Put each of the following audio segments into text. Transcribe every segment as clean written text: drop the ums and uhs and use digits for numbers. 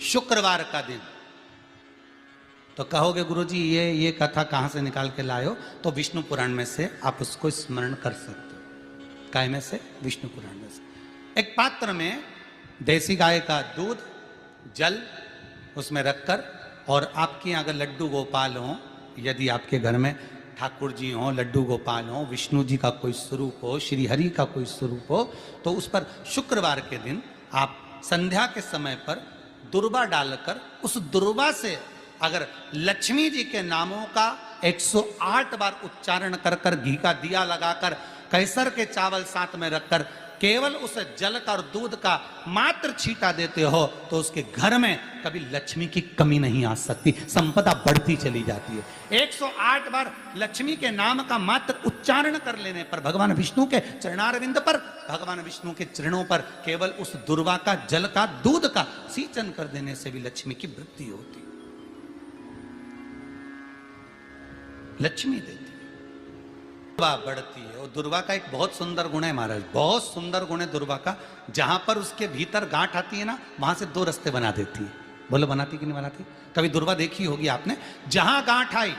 शुक्रवार का दिन। तो कहोगे गुरुजी ये कथा कहां से निकाल के लाए हो? तो विष्णु पुराण में से आप उसको स्मरण कर सकते हो। काय में से? विष्णु पुराण में से। एक पात्र में देसी गाय का दूध, जल उसमें रखकर, और आपके अगर लड्डू गोपाल हो, यदि आपके घर में ठाकुर जी हो, लड्डू गोपाल हो, विष्णु जी का कोई स्वरूप हो, श्री हरि का कोई स्वरूप हो, तो उस पर शुक्रवार के दिन आप संध्या के समय पर दुर्वा डालकर, उस दुर्वा से अगर लक्ष्मी जी के नामों का 108 बार उच्चारण कर कर, घी का दिया लगाकर, कैसर के चावल साथ में रखकर, केवल उस जल का और दूध का मात्र छींटा देते हो, तो उसके घर में कभी लक्ष्मी की कमी नहीं आ सकती, संपदा बढ़ती चली जाती है। 108 बार लक्ष्मी के नाम का मात्र उच्चारण कर लेने पर, भगवान विष्णु के चरणारविंद पर, भगवान विष्णु के चरणों पर केवल उस दुर्वा का, जल का, दूध का सींचन कर देने से भी लक्ष्मी की वृद्धि होती है। लक्ष्मी देती है, दुर्वा बढ़ती है। और दुर्वा का एक बहुत सुंदर गुण है महाराज, बहुत सुंदर गुण है दुर्वा का। जहां पर उसके भीतर गांठ आती है ना, वहां से 2 रास्ते बना देती है। बोलो बनाती कि नहीं बनाती? कभी दुर्वा देखी होगी आपने? जहां गांठ आई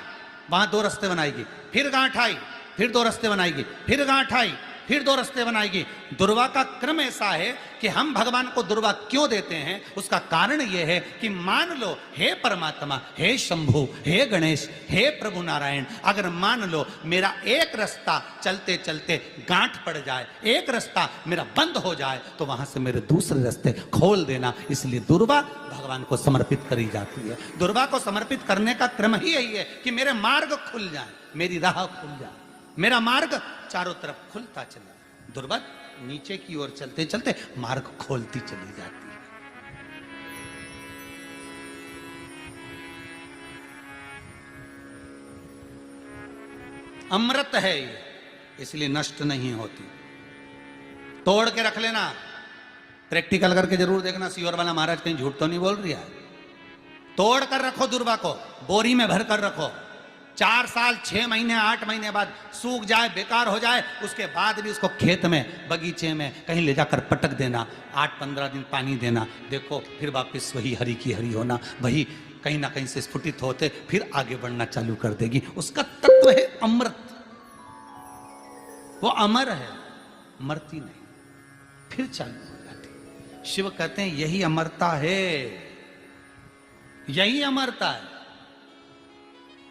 वहां 2 रास्ते बनाएगी, फिर गांठ आई फिर 2 रास्ते बनाएगी, फिर गांठ आई फिर 2 रास्ते बनाएगी। दुर्वा का क्रम ऐसा है कि हम भगवान को दुर्वा क्यों देते हैं, उसका कारण यह है कि मान लो हे परमात्मा, हे शंभु, हे गणेश, हे प्रभु नारायण, अगर मान लो मेरा एक रास्ता चलते चलते गांठ पड़ जाए, एक रास्ता मेरा बंद हो जाए, तो वहां से मेरे दूसरे रास्ते खोल देना। इसलिए दुर्वा भगवान को समर्पित करी जाती है। दुर्वा को समर्पित करने का क्रम ही यही है कि मेरे मार्ग खुल जाए, मेरी राह खुल जाए, मेरा मार्ग चारों तरफ खुलता चला। दुर्वा नीचे की ओर चलते चलते मार्ग खोलती चली जाती है। अमृत है ये, इसलिए नष्ट नहीं होती। तोड़ के रख लेना, प्रैक्टिकल करके जरूर देखना, सीवर वाला महाराज कहीं झूठ तो नहीं बोल रही है। तोड़ कर रखो दुर्वा को, बोरी में भर कर रखो। 4 साल, 6 महीने, 8 महीने बाद सूख जाए, बेकार हो जाए, उसके बाद भी उसको खेत में, बगीचे में कहीं ले जाकर पटक देना, 8-15 दिन पानी देना, देखो फिर वापस वही हरी की हरी होना, वही कहीं ना कहीं से स्फुटित होते फिर आगे बढ़ना चालू कर देगी। उसका तत्व है अमृत, वो अमर है, मरती नहीं, फिर चालू हो जाती। शिव कहते हैं यही अमरता है, यही अमरता है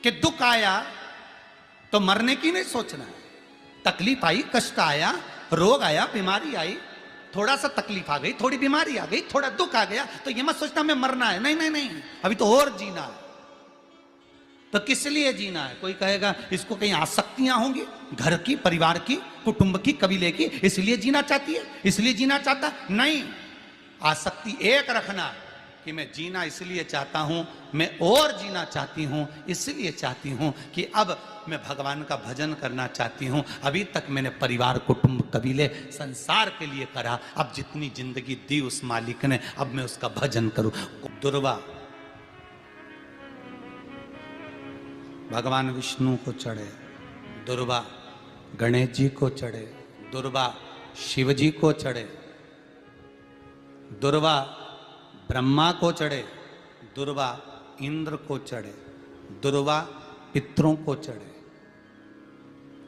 कि दुख आया तो मरने की नहीं सोचना है। तकलीफ आई, कष्ट आया, रोग आया, बीमारी आई, थोड़ा सा तकलीफ आ गई, थोड़ी बीमारी आ गई, थोड़ा दुख आ गया, तो ये मत सोचना मैं मरना है। नहीं नहीं नहीं, अभी तो और जीना है। तो किस लिए जीना है? कोई कहेगा इसको कहीं आसक्तियां होंगी, घर की, परिवार की, कुटुंब की, कबीले की, इसलिए जीना चाहती है, इसलिए जीना चाहता नहीं। आसक्ति एक रखना कि मैं जीना इसलिए चाहता हूं, मैं और जीना चाहती हूं, इसलिए चाहती हूं कि अब मैं भगवान का भजन करना चाहती हूं। अभी तक मैंने परिवार, कुटुंब, कबीले, संसार के लिए करा, अब जितनी जिंदगी दी उस मालिक ने, अब मैं उसका भजन करूं। दुर्वा भगवान विष्णु को चढ़े, दुर्वा गणेश जी को चढ़े, दुर्वा शिव जी को चढ़े, दुर्वा ब्रह्मा को चढ़े, दुर्वा इंद्र को चढ़े, दुर्वा पितरों को चढ़े।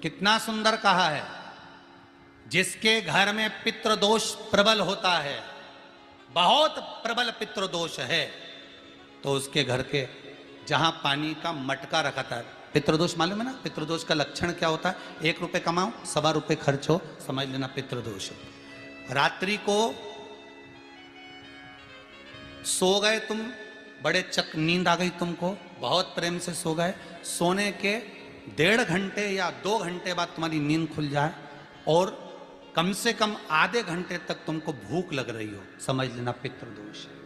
कितना सुंदर कहा है। जिसके घर में पितृदोष प्रबल होता है, बहुत प्रबल पितृदोष है, तो उसके घर के जहां पानी का मटका रखा था, पितृदोष मालूम है ना? पितृदोष का लक्षण क्या होता है? 1 रुपए कमाओ, 1.25 रुपए खर्च हो, समझ लेना पितृदोष है। रात्रि को सो गए तुम, बड़े नींद आ गई तुमको, बहुत प्रेम से सो गए, सोने के 1.5 घंटे या 2 घंटे बाद तुम्हारी नींद खुल जाए और कम से कम आधे घंटे तक तुमको भूख लग रही हो, समझ लेना पितृदोष है।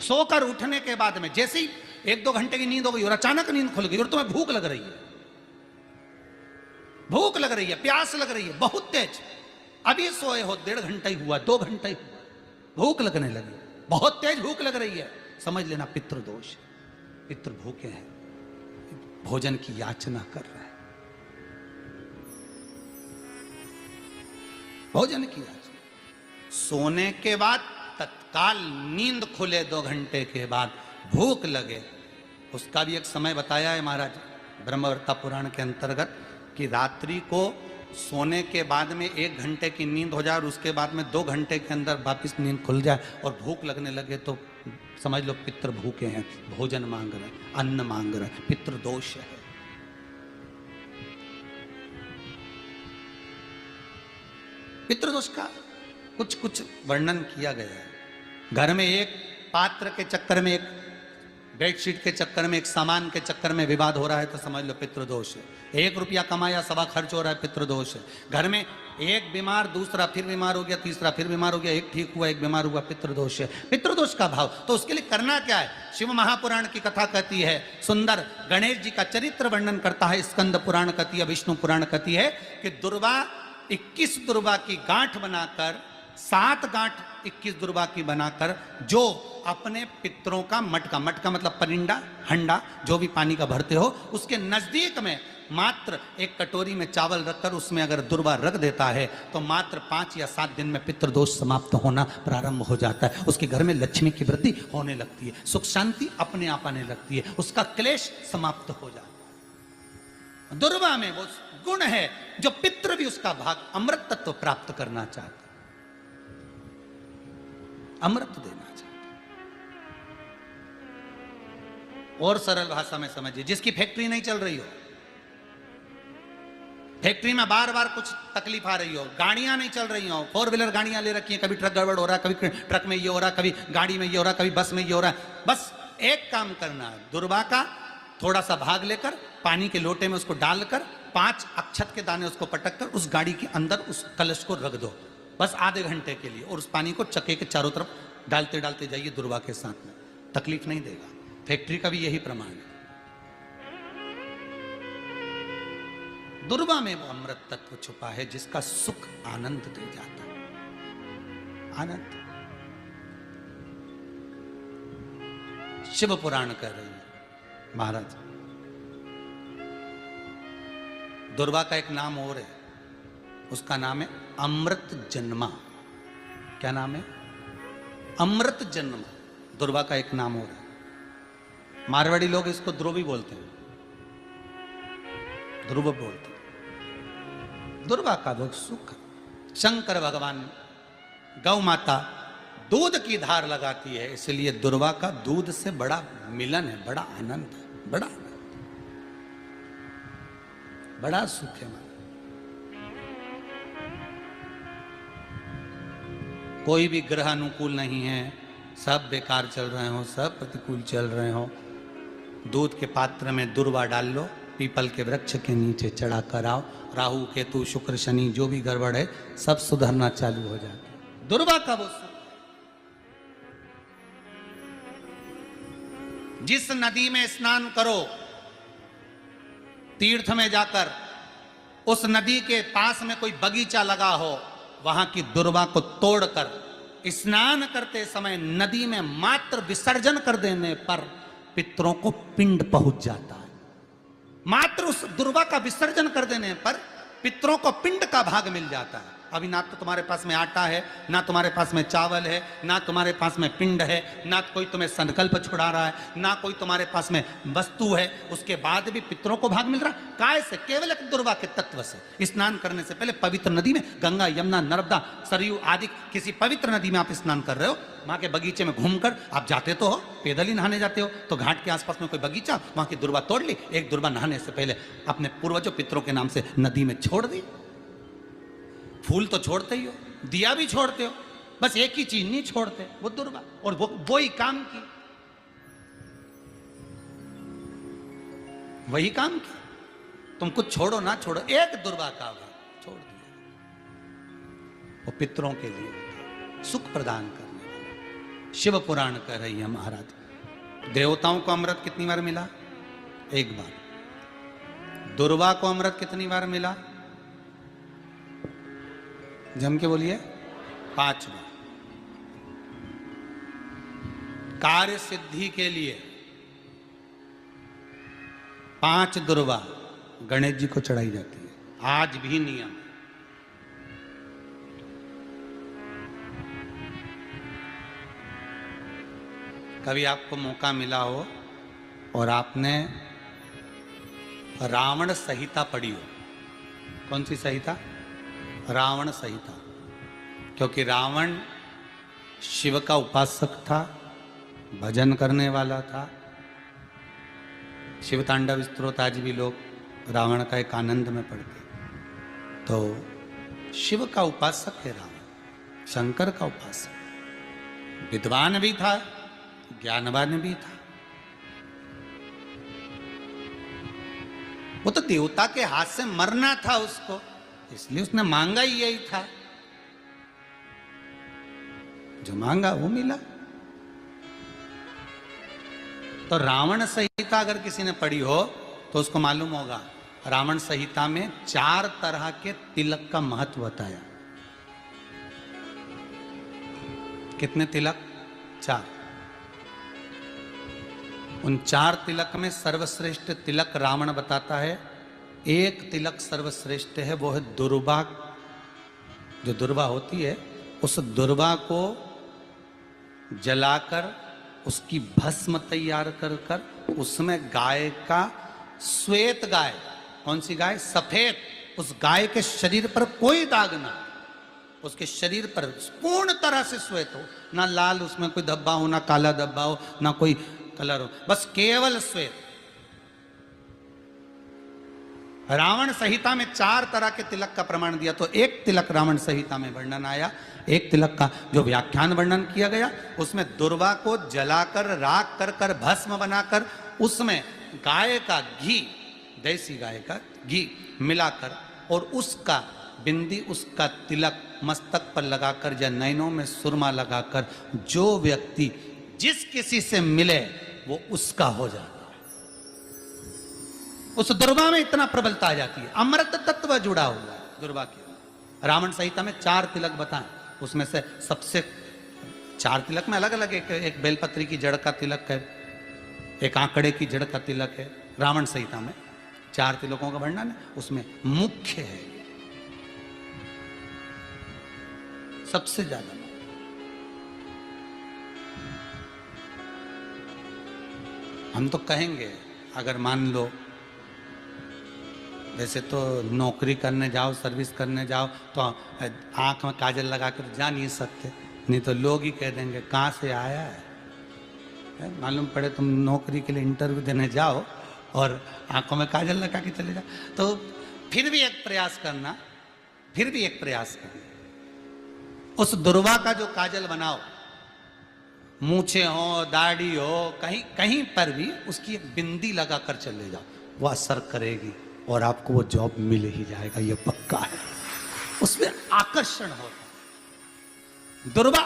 सोकर उठने के बाद में जैसे ही 1-2 घंटे की नींद हो गई और अचानक नींद खुल गई और तुम्हें भूख लग रही है, भूख लग रही है, प्यास लग रही है बहुत तेज, अभी सोए हो, 1.5 घंटा ही हुआ, 2 घंटा ही हुआ, भूख लगने लगी, बहुत तेज भूख लग रही है, समझ लेना पितृदोष। पितृ भूखे हैं, भोजन की याचना कर रहे हैं, भोजन की याचना। सोने के बाद तत्काल नींद खुले 2 घंटे के बाद, भूख लगे, उसका भी एक समय बताया है महाराज ब्रह्मवर्ता पुराण के अंतर्गत कि रात्रि को सोने के बाद में 1 घंटे की नींद हो जाए और उसके बाद में 2 घंटे के अंदर वापिस नींद खुल जाए और भूख लगने लगे तो समझ लो पितृ भूखे हैं, भोजन मांग रहे, अन्न मांग रहे, पितृ दोष है। पितृदोष का कुछ कुछ वर्णन किया गया है। घर में एक पात्र के चक्कर में, एक बेडशीट के चक्कर में, एक सामान के चक्कर में विवाद हो रहा है तो समझ लो पितृदोष है। 1 रुपया कमाया, सवा खर्च हो रहा है, पितृदोष है। घर में एक बीमार, दूसरा फिर बीमार हो गया, तीसरा फिर बीमार हो गया, एक ठीक हुआ, एक बीमार हुआ, पितृदोष है। पितृदोष का भाव, तो उसके लिए करना क्या है? शिव महापुराण की कथा कहती है, सुंदर गणेश जी का चरित्र वर्णन करता है, स्कंद पुराण कहती है, विष्णु पुराण कहती है कि दुर्वा 21 दुर्वा की गांठ बनाकर, 7 गांठ 21 दुर्वा की बनाकर, जो अपने पितरों का मटका, मटका मतलब परिंदा, हंडा, जो भी पानी का भरते हो, उसके नजदीक में मात्र एक कटोरी में चावल रखकर उसमें अगर दुर्वा रख देता है तो मात्र 5 या 7 दिन में पितृदोष समाप्त होना प्रारंभ हो जाता है। उसके घर में लक्ष्मी की वृद्धि होने लगती है, सुख शांति अपने आप आने लगती है, उसका क्लेश समाप्त हो जाता है। दुर्वा में वो गुण है जो पितृ भी उसका भाग अमृत तत्व प्राप्त करना चाहते, अमृत देना चाहते। और सरल भाषा में समझिए, जिसकी फैक्ट्री नहीं चल रही हो, फैक्ट्री में बार बार कुछ तकलीफ आ रही हो, गाड़ियां नहीं चल रही हो, 4 व्हीलर गाड़ियां ले रखी हैं, कभी ट्रक गड़बड़ हो रहा है, कभी ट्रक में ये हो रहा है, कभी गाड़ी में ये हो रहा है, कभी बस में ये हो रहा है, बस एक काम करना है, दुर्वा का थोड़ा सा भाग लेकर पानी के लोटे में उसको डालकर 5 अक्षत के दाने उसको पटक कर उस गाड़ी के अंदर उस कलश को रख दो, बस आधे घंटे के लिए, और उस पानी को चक्के के चारों तरफ डालते डालते जाइए दुर्वा के साथ में, तकलीफ नहीं देगा। फैक्ट्री का भी यही प्रमाण है। दुर्वा में वो अमृत तत्व छुपा है जिसका सुख आनंद दे जाता है, आनंद। शिव पुराण कह रही है महाराज, दुर्वा का एक नाम और है, उसका नाम है अमृत जन्मा। क्या नाम है? अमृत जन्मा, दुर्वा का एक नाम और है। मारवाड़ी लोग इसको ध्रुवी बोलते हैं, ध्रुव बोलते हैं। दुर्वा का वो सुख, शंकर भगवान गौ माता दूध की धार लगाती है, इसलिए दुर्वा का दूध से बड़ा मिलन है, बड़ा आनंद है, बड़ा आनंद, बड़ा सुख है। कोई भी ग्रह अनुकूल नहीं है, सब बेकार चल रहे हो, सब प्रतिकूल चल रहे हो, दूध के पात्र में दुर्वा डाल लो, पीपल के वृक्ष के नीचे चढ़ा कर आओ, राहु केतु शुक्र शनि जो भी गड़बड़ है सब सुधरना चालू हो जाता है। दुर्वा का वो सुख। जिस नदी में स्नान करो, तीर्थ में जाकर उस नदी के पास में कोई बगीचा लगा हो, वहां की दुर्वा को तोड़कर स्नान करते समय नदी में मात्र विसर्जन कर देने पर पितरों को पिंड पहुंच जाता है। मात्र उस दुर्वा का विसर्जन कर देने पर पितरों को पिंड का भाग मिल जाता है। अभी ना तो तुम्हारे पास में आटा है, ना तुम्हारे पास में चावल है, ना तुम्हारे पास में पिंड है, ना कोई तुम्हें संकल्प छुड़ा रहा है, ना कोई तुम्हारे पास में वस्तु है, उसके बाद भी पितरों को भाग मिल रहा है। काय से? केवल एक दुर्वा के तत्व से। स्नान करने से पहले पवित्र नदी में, गंगा यमुना नर्मदा सरयू आदि किसी पवित्र नदी में आप स्नान कर रहे हो, वहां के बगीचे में घूमकर आप जाते तो हो, पैदल ही नहाने जाते हो, तो घाट के आसपास में कोई बगीचा, वहां की दुर्वा तोड़ ली, एक दुर्वा नहाने से पहले अपने पूर्वजों पितरों के नाम से नदी में छोड़ दी। फूल तो छोड़ते ही हो, दिया भी छोड़ते हो, बस एक ही चीज नहीं छोड़ते, वो दुर्वा, और वो ही काम की, वही काम की। तुम कुछ छोड़ो ना छोड़ो, एक दुर्वा का भाग छोड़ दिया, वो पितरों के लिए सुख प्रदान करने वाला। शिव पुराण कह रही है महाराज, देवताओं को अमृत कितनी बार मिला? 1 बार। दुर्वा को अमृत कितनी बार मिला? जम के बोलिए, 5 बार। कार्य सिद्धि के लिए 5 दुर्वा गणेश जी को चढ़ाई जाती है, आज भी नियम। कभी आपको मौका मिला हो और आपने रावण संहिता पढ़ी हो। कौन सी संहिता? रावण संहिता। क्योंकि रावण शिव का उपासक था, भजन करने वाला था। शिव तांडव स्तोत्र आज भी लोग रावण का एक आनंद में पढ़ते। तो शिव का उपासक है रावण, शंकर का उपासक। विद्वान भी था, ज्ञानवान भी था। वो तो देवता के हाथ से मरना था उसको, इसलिए उसने मांगा ही यही था। जो मांगा वो मिला। तो रावण संहिता अगर किसी ने पढ़ी हो तो उसको मालूम होगा, रावण संहिता में 4 तरह के तिलक का महत्व बताया। कितने तिलक? 4। उन 4 तिलक में सर्वश्रेष्ठ तिलक रावण बताता है। एक तिलक सर्वश्रेष्ठ है, वो है दुर्वा। जो दुर्वा होती है, उस दुर्वा को जलाकर उसकी भस्म तैयार कर कर उसमें गाय का श्वेत गाय, कौन सी गाय? सफेद। उस गाय के शरीर पर कोई दाग ना, उसके शरीर पर पूर्ण तरह से श्वेत हो, ना लाल उसमें कोई धब्बा हो, ना काला धब्बा हो, ना कोई कलर हो, बस केवल श्वेत। रावण संहिता में 4 तरह के तिलक का प्रमाण दिया। तो एक तिलक रावण संहिता में वर्णन आया, एक तिलक का जो व्याख्यान वर्णन किया गया, उसमें दुर्वा को जलाकर राख कर कर भस्म बनाकर उसमें गाय का घी, देसी गाय का घी मिलाकर और उसका बिंदी, उसका तिलक मस्तक पर लगाकर या नैनों में सुरमा लगाकर जो व्यक्ति जिस किसी से मिले वो उसका हो जाता है। उस दुर्वा में इतना प्रबलता आ जाती है, अमृत तत्व जुड़ा हुआ है दुर्वा के। रावण संहिता में 4 तिलक बताएं, उसमें से सबसे 4 तिलक में अलग अलग, एक बेलपत्री की जड़ का तिलक है, एक आंकड़े की जड़ का तिलक है। रावण संहिता में 4 तिलकों का वर्णन है, उसमें मुख्य है सबसे ज्यादा। हम तो कहेंगे, अगर मान लो वैसे तो नौकरी करने जाओ, सर्विस करने जाओ तो आंख में काजल लगा कर जा नहीं सकते, नहीं तो लोग ही कह देंगे कहाँ से आया है। मालूम पड़े तुम नौकरी के लिए इंटरव्यू देने जाओ और आंखों में काजल लगा के चले जाओ, तो फिर भी एक प्रयास करना, फिर भी एक प्रयास करना, उस दुर्वा का जो काजल बनाओ, मूछे हो, दाढ़ी हो, कहीं कहीं पर भी उसकी एक बिंदी लगा कर चले जाओ, वो असर करेगी और आपको वो जॉब मिल ही जाएगा, ये पक्का है। उसमें आकर्षण होता है। दुर्वा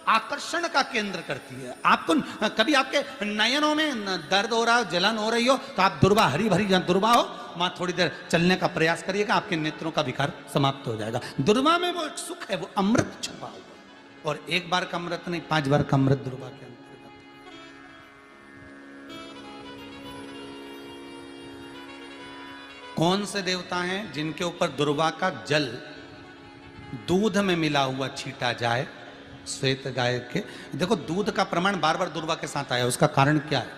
आकर्षण का केंद्र करती है। आपको कभी आपके नयनों में दर्द हो रहा हो, जलन हो रही हो, तो आप दुर्वा, हरी भरी दुर्वा हो, वहां थोड़ी देर चलने का प्रयास करिएगा, आपके नेत्रों का विकार समाप्त हो जाएगा। दुर्वा में वो एक सुख है, वो अमृत छुपा हुआ, और एक बार का अमृत नहीं, 5 बार का अमृत दुर्वा के अंतर्गत। कौन से देवता हैं जिनके ऊपर दुर्वा का जल दूध में मिला हुआ छीटा जाए? श्वेत गाय के। देखो दूध का प्रमाण बार बार दुर्वा के साथ आया, उसका कारण क्या है?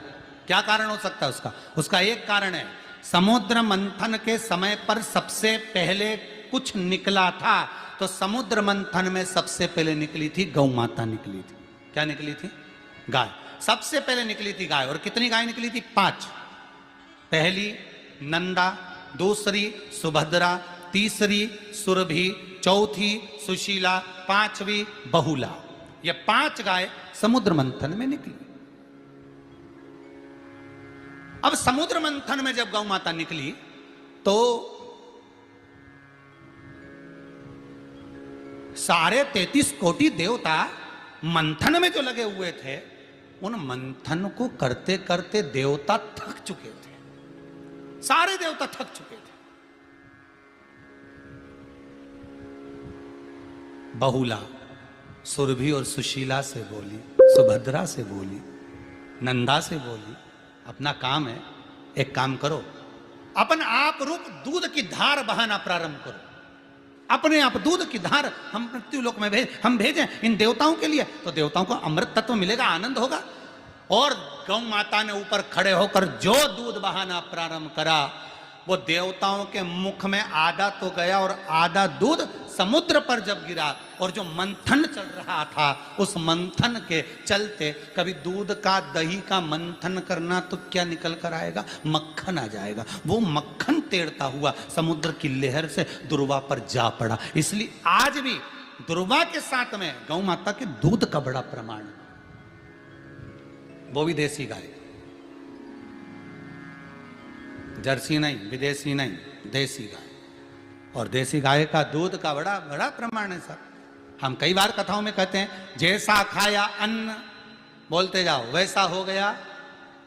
क्या कारण हो सकता है उसका? उसका एक कारण है, समुद्र मंथन के समय पर सबसे पहले कुछ निकला था, तो समुद्र मंथन में सबसे पहले निकली थी गौ माता निकली थी। क्या निकली थी? गाय सबसे पहले निकली थी गाय। और कितनी गाय निकली थी? 5। पहली नंदा, दूसरी सुभद्रा, तीसरी सुरभि, चौथी सुशीला, 5वीं बहुला। ये 5 गाय समुद्र मंथन में निकली। अब समुद्र मंथन में जब गौ माता निकली तो सारे 33 कोटि देवता मंथन में जो लगे हुए थे, उन मंथन को करते करते देवता थक चुके थे। सारे देवता थक चुके थे। बहुला सुरभि और सुशीला से बोली, सुभद्रा से बोली, नंदा से बोली, अपना काम है, एक काम करो, अपन आप रूप दूध की धार बहाना प्रारंभ करो। अपने आप दूध की धार हम मृत्यु लोक में हम भेजें इन देवताओं के लिए, तो देवताओं को अमृत तत्व मिलेगा, आनंद होगा। और गौ माता ने ऊपर खड़े होकर जो दूध बहाना प्रारंभ करा, वो देवताओं के मुख में आधा तो गया और आधा दूध समुद्र पर जब गिरा, और जो मंथन चल रहा था उस मंथन के चलते, कभी दूध का दही का मंथन करना तो क्या निकल कर आएगा, मक्खन आ जाएगा। वो मक्खन तैरता हुआ समुद्र की लहर से दुर्वा पर जा पड़ा। इसलिए आज भी दुर्वा के साथ में गौ माता के दूध का बड़ा प्रमाण, वो भी देसी गाय, जर्सी नहीं, विदेशी नहीं, देसी गाय। और देसी गाय का दूध का बड़ा बड़ा प्रमाण है सर। हम कई बार कथाओं में कहते हैं, जैसा खाया अन्न, बोलते जाओ, वैसा हो गया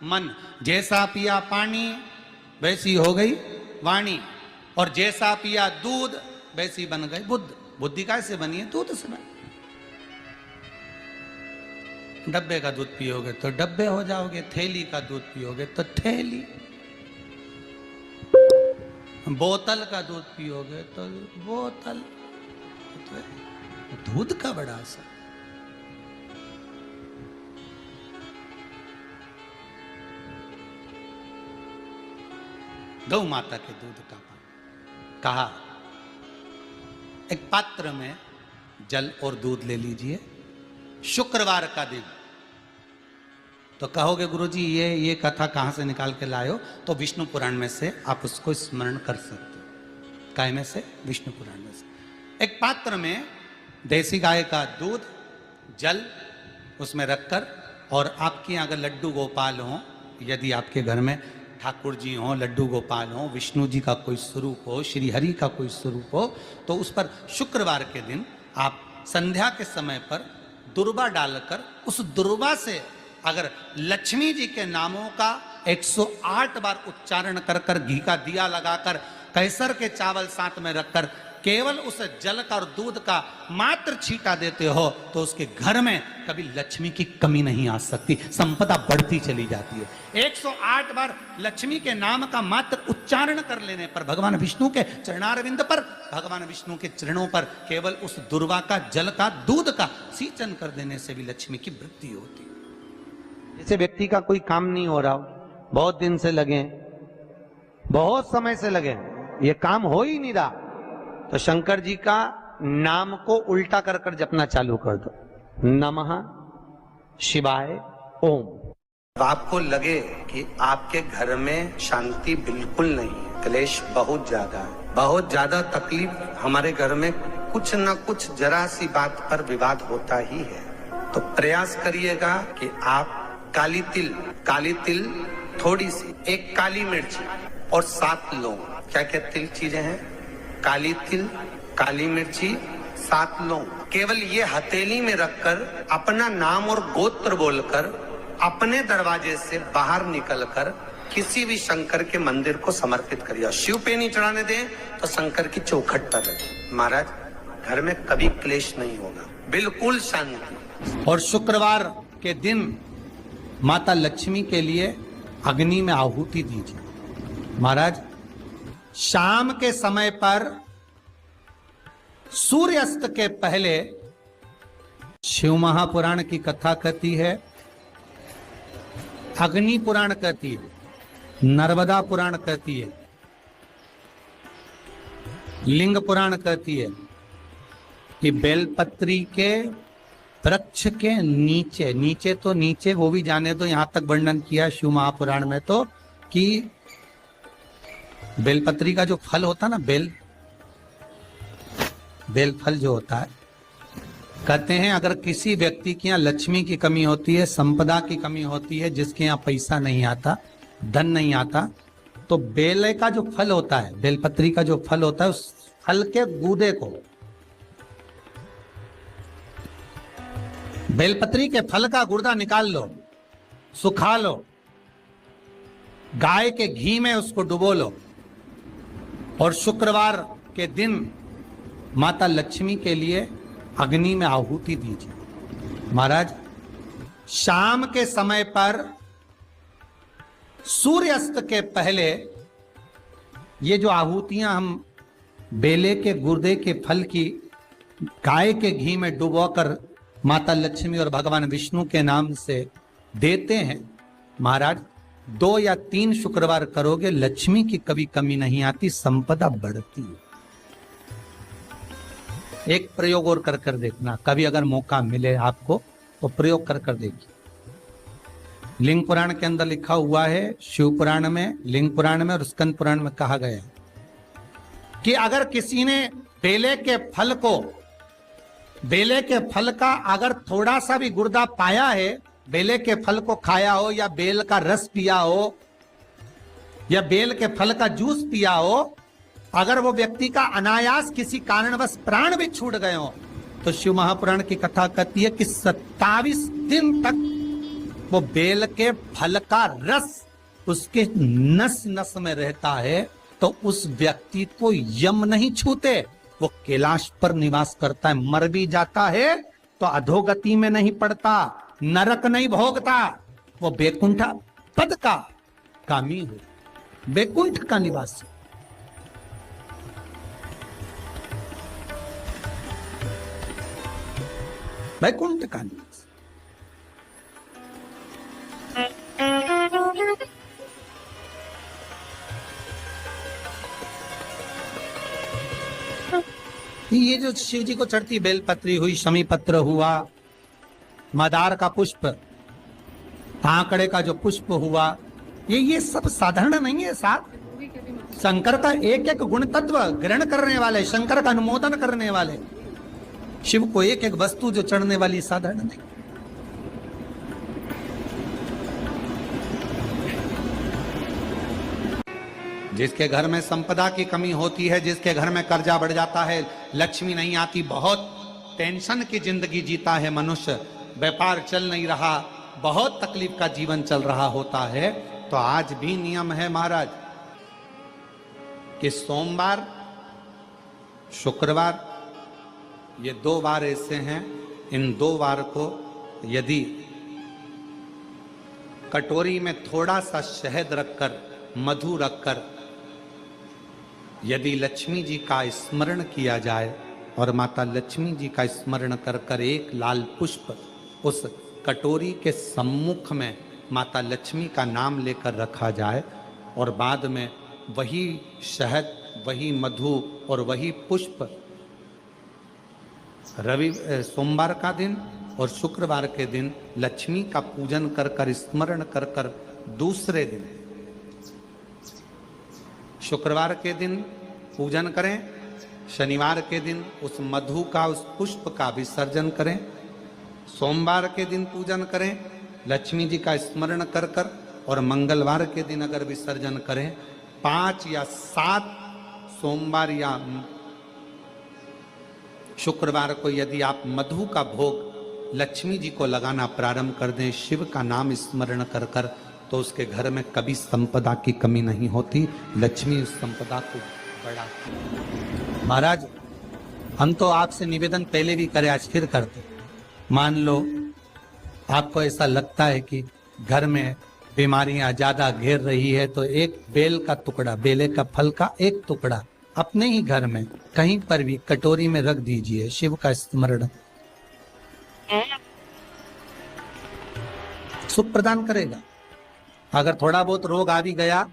मन, जैसा पिया पानी वैसी हो गई वाणी, और जैसा पिया दूध वैसी बन गई बुद्ध। बुद्धि कैसे बनी है? दूध से बनी। डब्बे का दूध पियोगे तो डब्बे हो जाओगे, थैली का दूध पियोगे तो थैली, बोतल का दूध पियोगे तो बोतल। तो दूध का बड़ा असर। गौ माता के दूध का पान। कहा एक पात्र में जल और दूध ले लीजिए, शुक्रवार का दिन। तो कहोगे गुरुजी ये कथा कहाँ से निकाल के लाए हो? तो विष्णु पुराण में से आप उसको स्मरण कर सकते हो। काय में से? विष्णु पुराण में से। एक पात्र में देसी गाय का दूध, जल उसमें रखकर, और आपके अगर लड्डू गोपाल हो, यदि आपके घर में ठाकुर जी हो, लड्डू गोपाल हो, विष्णु जी का कोई स्वरूप हो, श्री हरि का कोई स्वरूप हो, तो उस पर शुक्रवार के दिन आप संध्या के समय पर दुर्वा डालकर, उस दुर्वा से अगर लक्ष्मी जी के नामों का 108 बार उच्चारण कर कर, घी का दिया लगाकर, कैसर के चावल साथ में रखकर, केवल उस जल का और दूध का मात्र छींटा देते हो, तो उसके घर में कभी लक्ष्मी की कमी नहीं आ सकती, संपदा बढ़ती चली जाती है। 108 बार लक्ष्मी के नाम का मात्र उच्चारण कर लेने पर, भगवान विष्णु के चरणारविंद पर, भगवान विष्णु के चरणों पर केवल उस दुर्वा का जल का दूध का सींचन कर देने से भी लक्ष्मी की वृद्धि होती है। जैसे व्यक्ति का कोई काम नहीं हो रहा, बहुत दिन से लगे, बहुत समय से लगे, ये काम हो ही नहीं रहा, तो शंकर जी का नाम को उल्टा कर कर जपना चालू कर दो, नमः शिवाय ओम। आपको लगे कि आपके घर में शांति बिल्कुल नहीं है, क्लेश बहुत ज्यादा है, बहुत ज्यादा तकलीफ, हमारे घर में कुछ न कुछ जरा सी बात पर विवाद होता ही है, तो प्रयास करिएगा कि आप काली तिल थोड़ी सी, एक काली मिर्ची और 7 लौंग, क्या क्या तिल चीजें हैं, काली तिल, काली मिर्ची, 7 लौंग, केवल ये हथेली में रखकर अपना नाम और गोत्र बोलकर अपने दरवाजे से बाहर निकलकर किसी भी शंकर के मंदिर को समर्पित करिए। शिव पे नहीं चढ़ाने दें तो शंकर की चौखट पर रखें। महाराज घर में कभी क्लेश नहीं होगा, बिल्कुल शांति। और शुक्रवार के दिन माता लक्ष्मी के लिए अग्नि में आहुति दीजिए। महाराज शाम के समय पर सूर्यास्त के पहले शिव महापुराण की कथा कहती है, अग्नि पुराण कहती है, नर्मदा पुराण कहती है, लिंग पुराण कहती है कि बेलपत्री के वृक्ष के नीचे, नीचे वो भी जाने तो यहां तक वर्णन किया शिव महापुराण में तो, कि बेलपत्री का जो फल होता ना, बेल फल जो होता है, कहते हैं अगर किसी व्यक्ति के यहाँ लक्ष्मी की कमी होती है, संपदा की कमी होती है, जिसके यहाँ पैसा नहीं आता, धन नहीं आता, तो बेल का जो फल होता है, बेलपत्री का जो फल होता है, उस फल के गूदे को, बेलपत्री के फल का गुर्दा निकाल लो, सुखा लो, गाय के घी में उसको डुबो लो, और शुक्रवार के दिन माता लक्ष्मी के लिए अग्नि में आहुति दीजिए। महाराज शाम के समय पर सूर्यास्त के पहले ये जो आहुतियां हम बेले के गुर्दे के फल की गाय के घी में डुबोकर माता लक्ष्मी और भगवान विष्णु के नाम से देते हैं महाराज। 2 या 3 शुक्रवार करोगे, लक्ष्मी की कभी कमी नहीं आती, संपदा बढ़ती है। एक प्रयोग और कर देखना, कभी अगर मौका मिले आपको तो प्रयोग कर देखिए। लिंग पुराण के अंदर लिखा हुआ है, शिव पुराण में, लिंग पुराण में और स्कंद पुराण में कहा गया है कि अगर किसी ने बेले के फल का अगर थोड़ा सा भी गुर्दा पाया है, बेले के फल को खाया हो या बेल का रस पिया हो या बेल के फल का जूस पिया हो, अगर वो व्यक्ति का अनायास किसी कारणवश प्राण भी छूट गए हो, तो शिव महापुराण की कथा कहती है कि 27 दिन तक वो बेल के फल का रस उसके नस नस में रहता है, तो उस व्यक्ति को यम नहीं छूते, वो कैलाश पर निवास करता है। मर भी जाता है तो अधोगति में नहीं पड़ता, नरक नहीं भोगता, वो बैकुंठ पद का कामी हो, बैकुंठ का निवासी। बैकुंठ का निवासी। ये जो शिव जी को चढ़ती बेलपत्री हुई, शमी पत्र हुआ, मदार का पुष्प, आंकड़े का जो पुष्प हुआ, ये सब साधारण नहीं है। साथ शंकर का एक एक गुण तत्व ग्रहण करने वाले, शंकर का अनुमोदन करने वाले, शिव को एक एक वस्तु जो चढ़ने वाली साधारण नहीं। जिसके घर में संपदा की कमी होती है, जिसके घर में कर्जा बढ़ जाता है, लक्ष्मी नहीं आती, बहुत टेंशन की जिंदगी जीता है मनुष्य, व्यापार चल नहीं रहा, बहुत तकलीफ का जीवन चल रहा होता है, तो आज भी नियम है महाराज कि सोमवार, शुक्रवार, ये 2 वार ऐसे हैं, इन 2 वार को यदि कटोरी में थोड़ा सा शहद रखकर, मधु रखकर यदि लक्ष्मी जी का स्मरण किया जाए और माता लक्ष्मी जी का स्मरण कर कर एक लाल पुष्प उस कटोरी के सम्मुख में माता लक्ष्मी का नाम लेकर रखा जाए और बाद में वही शहद, वही मधु और वही पुष्प सोमवार का दिन और शुक्रवार के दिन लक्ष्मी का पूजन कर कर, स्मरण कर कर, दूसरे दिन शुक्रवार के दिन पूजन करें, शनिवार के दिन उस मधु का, उस पुष्प का विसर्जन करें, सोमवार के दिन पूजन करें लक्ष्मी जी का स्मरण कर कर, और मंगलवार के दिन अगर विसर्जन करें, 5 या 7 सोमवार या शुक्रवार को यदि आप मधु का भोग लक्ष्मी जी को लगाना प्रारंभ कर दें, शिव का नाम स्मरण कर कर, तो उसके घर में कभी संपदा की कमी नहीं होती, लक्ष्मी उस संपदा को बढ़ा। महाराज हम तो आपसे निवेदन पहले भी करे, आज फिर करते। मान लो आपको ऐसा लगता है कि घर में बीमारियां ज्यादा घेर रही है, तो एक बेल का टुकड़ा, बेले का फल का एक टुकड़ा अपने ही घर में कहीं पर भी कटोरी में रख दीजिए, शिव का स्मरण, सुख प्रदान करेगा। अगर थोड़ा बहुत रोग आ भी गया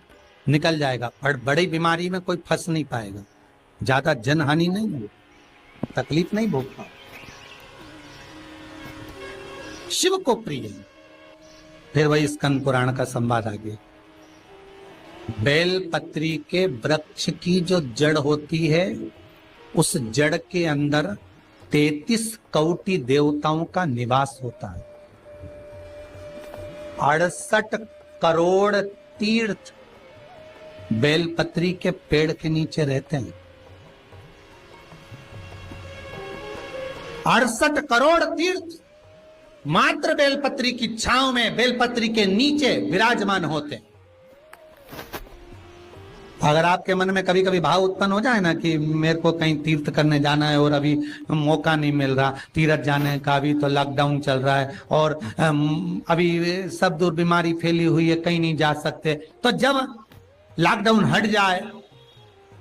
निकल जाएगा, पर बड़ी बीमारी में कोई फंस नहीं पाएगा, ज्यादा जनहानि नहीं हो, तकलीफ नहीं भोगता। शिव को प्रिय है। फिर वही स्कंद पुराण का संवाद आ गया। बेल पत्री के वृक्ष की जो जड़ होती है, उस जड़ के अंदर 33 कोटि देवताओं का निवास होता है। 68 करोड़ तीर्थ बेलपत्री के पेड़ के नीचे रहते हैं। 68 करोड़ तीर्थ मात्र बेलपत्री की छांव में, बेलपत्री के नीचे विराजमान होते हैं। अगर आपके मन में कभी कभी भाव उत्पन्न हो जाए ना कि मेरे को कहीं तीर्थ करने जाना है और अभी मौका नहीं मिल रहा, तीर्थ जाने का, अभी तो लॉकडाउन चल रहा है और अभी सब दूर बीमारी फैली हुई है, कहीं नहीं जा सकते, तो जब लॉकडाउन हट जाए,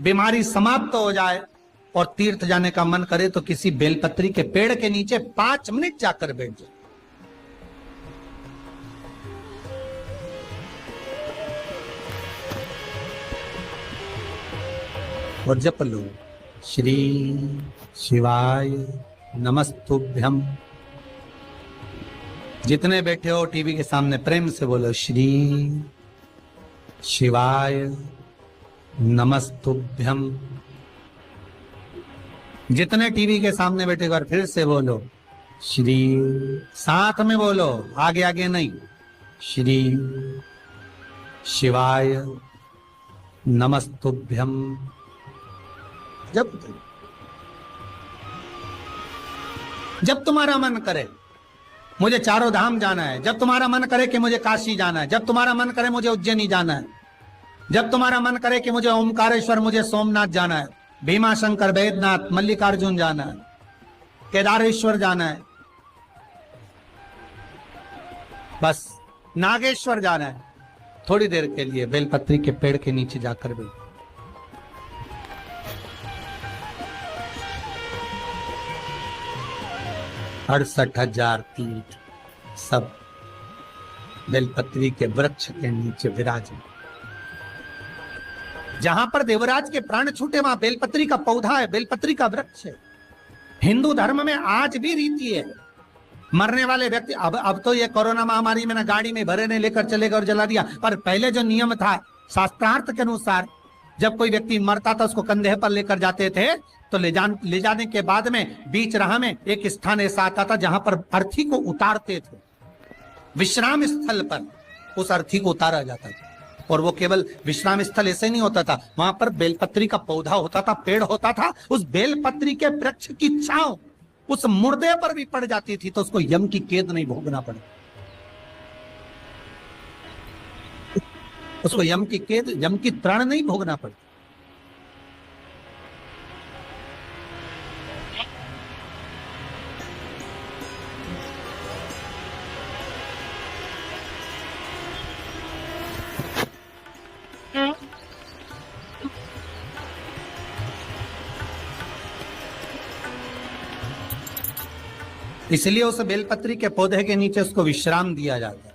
बीमारी समाप्त हो जाए और तीर्थ जाने का मन करे, तो किसी बेलपत्री के पेड़ के नीचे 5 मिनट जाकर बैठ जाए। और जप लो, श्री शिवाय नमस्तुभ्यम। जितने बैठे हो टीवी के सामने प्रेम से बोलो, श्री शिवाय नमस्तुभ्यम। जितने टीवी के सामने बैठे एक बार फिर से बोलो, श्री, साथ में बोलो, आगे आगे नहीं, श्री शिवाय नमस्तुभ्यम। जब तुम्हारा मन करे मुझे चारों धाम जाना है, जब तुम्हारा मन करे कि मुझे काशी जाना है, जब तुम्हारा मन करे मुझे उज्जैनी जाना है, जब तुम्हारा मन करे कि मुझे ओमकारेश्वर, मुझे सोमनाथ जाना है, भीमा शंकर, बैद्यनाथ, मल्लिकार्जुन जाना है, केदारेश्वर जाना है, बस नागेश्वर जाना है, थोड़ी देर के लिए बेलपत्री के पेड़ के नीचे जाकर बैठ। 68,000 तीर्थ सब बेलपत्री के वृक्ष के नीचे विराजमान। जहां पर देवराज के प्राण छूटे वहां बेलपत्री का पौधा है, बेलपत्री का वृक्ष है। हिंदू धर्म में आज भी रीति है, मरने वाले व्यक्ति, अब तो ये कोरोना महामारी में ना गाड़ी में भरे ने लेकर चले गए और जला दिया, पर पहले जो नियम था शास्त्रार्थ के अनुसार, जब कोई व्यक्ति मरता था उसको कंधे पर लेकर जाते थे, तो ले जाने के बाद में बीच राह में एक स्थान ऐसा आता था जहां पर अर्थी को उतारते थे। विश्राम स्थल पर उस अर्थी को उतारा जाता था, और वो केवल विश्राम स्थल ऐसे नहीं होता था, वहां पर बेलपत्री का पौधा होता था, पेड़ होता था। उस बेलपत्री के वृक्ष की छांव उस मुर्दे पर भी पड़ जाती थी तो उसको यम की कैद नहीं भोगना पड़े, उसको यम की कैद, यम की त्राण नहीं भोगना पड़े। इसलिए उस बेलपत्री के पौधे के नीचे उसको विश्राम दिया जाता है।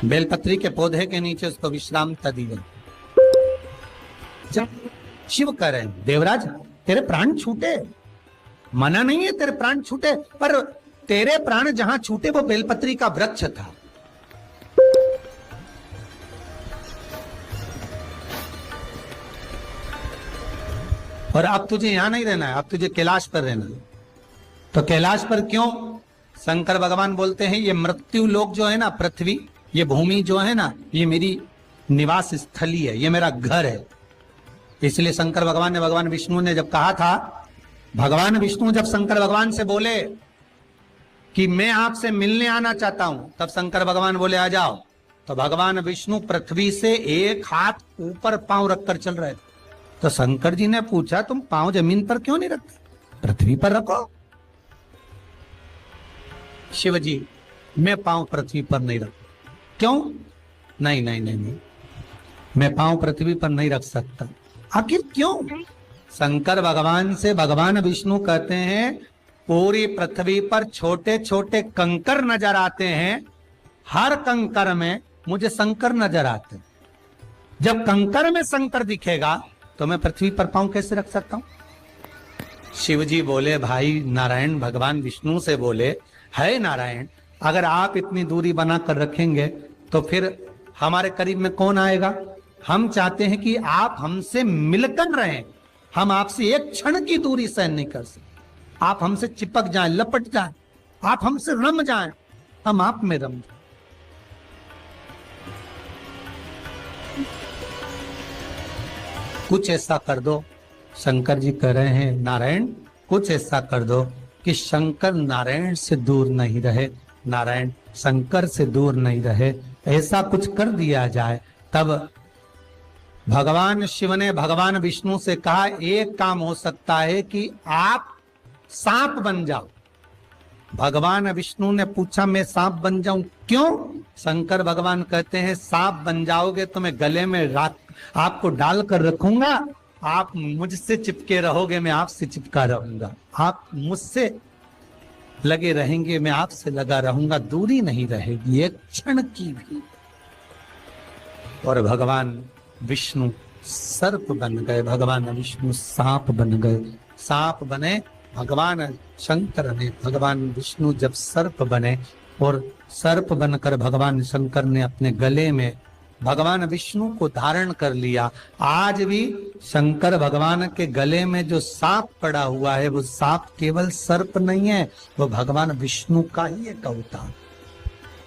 बेलपत्री के पौधे के नीचे उसको विश्रामता दी गई। जब शिव कह रहे हैं, देवराज तेरे प्राण छूटे, मना नहीं है तेरे प्राण छूटे, पर तेरे प्राण जहां छूटे वो बेलपत्री का वृक्ष था। और अब तुझे यहां नहीं रहना है, अब तुझे कैलाश पर रहना है। तो कैलाश पर क्यों? शंकर भगवान बोलते हैं ये मृत्यु लोक जो है ना, पृथ्वी, ये भूमि जो है ना, ये मेरी निवास स्थली है, ये मेरा घर है। इसलिए शंकर भगवान ने, भगवान विष्णु ने जब कहा था, भगवान विष्णु जब शंकर भगवान से बोले कि मैं आपसे मिलने आना चाहता हूं, तब शंकर भगवान बोले आ जाओ। तो भगवान विष्णु पृथ्वी से एक हाथ ऊपर पांव रखकर चल रहे थे। तो शंकर जी ने पूछा तुम पांव जमीन पर क्यों नहीं रखते, पृथ्वी पर रखो। शिव जी मैं पांव पृथ्वी पर नहीं रख, क्यों? नहीं नहीं नहीं नहीं, मैं पांव पृथ्वी पर नहीं रख सकता। आखिर क्यों? शंकर भगवान से भगवान विष्णु कहते हैं पूरी पृथ्वी पर छोटे छोटे कंकर नजर आते हैं, हर कंकर में मुझे शंकर नजर आते हैं। जब कंकर में शंकर दिखेगा तो मैं पृथ्वी पर पांव कैसे रख सकता हूं? शिव जी बोले, भाई नारायण भगवान विष्णु से बोले, है नारायण अगर आप इतनी दूरी बनाकर रखेंगे तो फिर हमारे करीब में कौन आएगा? हम चाहते हैं कि आप हमसे मिलकर रहें, हम आपसे एक क्षण की दूरी सहन नहीं कर सकते। आप हमसे चिपक जाएं, लपट जाएं, आप हमसे रम जाएं, हम आप में रम जाएं। कुछ ऐसा कर दो, शंकर जी कह रहे हैं नारायण कुछ ऐसा कर दो कि शंकर नारायण से दूर नहीं रहे, नारायण शंकर से दूर नहीं रहे, ऐसा कुछ कर दिया जाए। तब भगवान शिव ने भगवान विष्णु से कहा एक काम हो सकता है कि आप सांप बन जाओ। भगवान विष्णु ने पूछा मैं सांप बन जाऊं क्यों? शंकर भगवान कहते हैं सांप बन जाओगे तो मैं गले में आपको डालकर रखूंगा, आप मुझसे चिपके रहोगे, मैं आपसे चिपका रहूंगा, आप मुझसे लगे रहेंगे, मैं आपसे लगा रहूंगा, दूरी नहीं रहेगी एक क्षण की भी। और भगवान विष्णु सर्प बन गए, भगवान विष्णु सांप बन गए। सांप बने भगवान शंकर ने, भगवान विष्णु जब सर्प बने और सर्प बनकर भगवान शंकर ने अपने गले में भगवान विष्णु को धारण कर लिया। आज भी शंकर भगवान के गले में जो सांप पड़ा हुआ है वो सांप केवल सर्प नहीं है, वो भगवान विष्णु का ही एक अवतार।